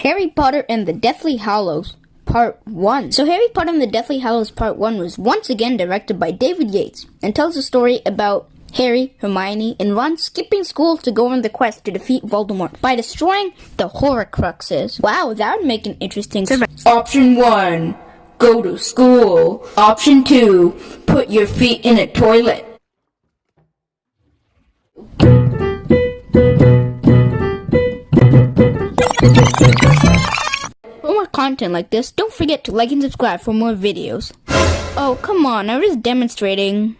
Harry Potter and the Deathly Hallows, Part 1. So Harry Potter and the Deathly Hallows Part 1 was once again directed by David Yates and tells a story about Harry, Hermione, and Ron skipping school to go on the quest to defeat Voldemort by destroying the Horcruxes. Wow, that would make an interesting Option 1. Go to school. Option 2. Put your feet in a toilet. For more content like this, don't forget to like and subscribe for more videos. Oh, come on, I was demonstrating.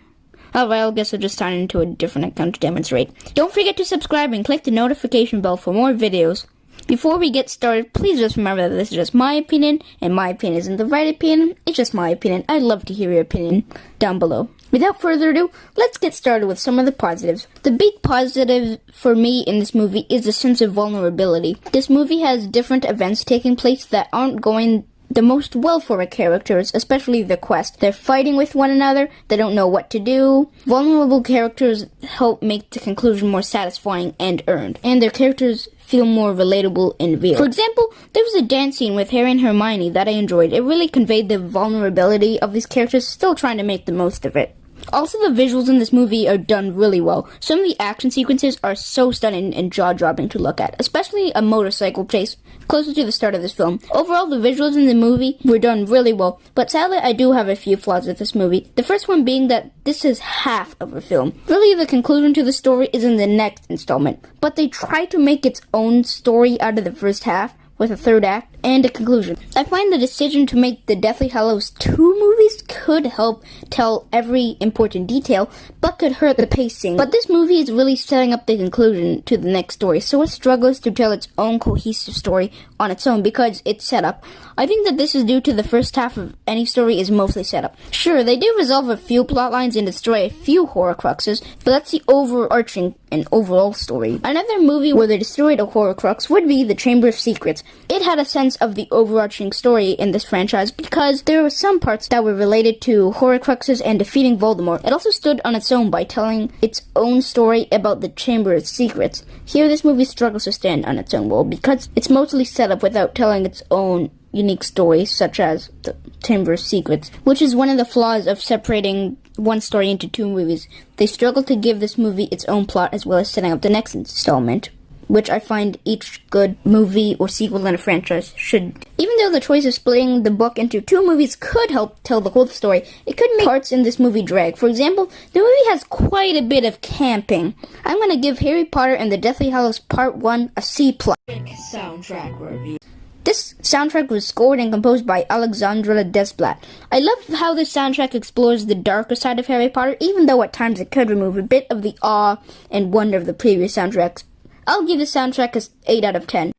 Oh, well, I guess I'll just sign into a different account to demonstrate. Don't forget to subscribe and click the notification bell for more videos. Before we get started, please just remember that this is just my opinion, and my opinion isn't the right opinion, it's just my opinion. I'd love to hear your opinion down below. Without further ado, let's get started with some of the positives. The big positive for me in this movie is the sense of vulnerability. This movie has different events taking place that aren't going the most well for our characters, especially the quest. They're fighting with one another, they don't know what to do. Vulnerable characters help make the conclusion more satisfying and earned, and their characters feel more relatable and real. For example, there was a dance scene with Harry and Hermione that I enjoyed. It really conveyed the vulnerability of these characters still trying to make the most of it. Also, the visuals in this movie are done really well. Some of the action sequences are so stunning and jaw-dropping to look at, especially a motorcycle chase closer to the start of this film. Overall, the visuals in the movie were done really well, but sadly I do have a few flaws with this movie. The first one being that this is half of a film. Really, the conclusion to the story is in the next installment, but they try to make its own story out of the first half, with a third act and a conclusion. I find the decision to make the Deathly Hallows 2 movies could help tell every important detail, but could hurt the pacing. But this movie is really setting up the conclusion to the next story, so it struggles to tell its own cohesive story on its own because it's set up. I think that this is due to the first half of any story is mostly set up. Sure, they do resolve a few plot lines and destroy a few Horcruxes, but that's the overarching and overall story. Another movie where they destroyed a Horcrux would be The Chamber of Secrets. It had a sense of the overarching story in this franchise because there were some parts that were related to Horcruxes and defeating Voldemort. It also stood on its own by telling its own story about the Chamber of Secrets. Here, this movie struggles to stand on its own wall because it's mostly set up without telling its own unique stories, such as the Chamber of Secrets, which is one of the flaws of separating one story into 2 movies. They struggle to give this movie its own plot as well as setting up the next installment, which I find each good movie or sequel in a franchise should. Even though the choice of splitting the book into 2 movies could help tell the whole story, it could make parts in this movie drag. For example, the movie has quite a bit of camping. I'm gonna give Harry Potter and the Deathly Hallows Part 1 a C+. Soundtrack review. This soundtrack was scored and composed by Alexandra Desplat. I love how this soundtrack explores the darker side of Harry Potter, even though at times it could remove a bit of the awe and wonder of the previous soundtracks. I'll give the soundtrack an 8 out of 10.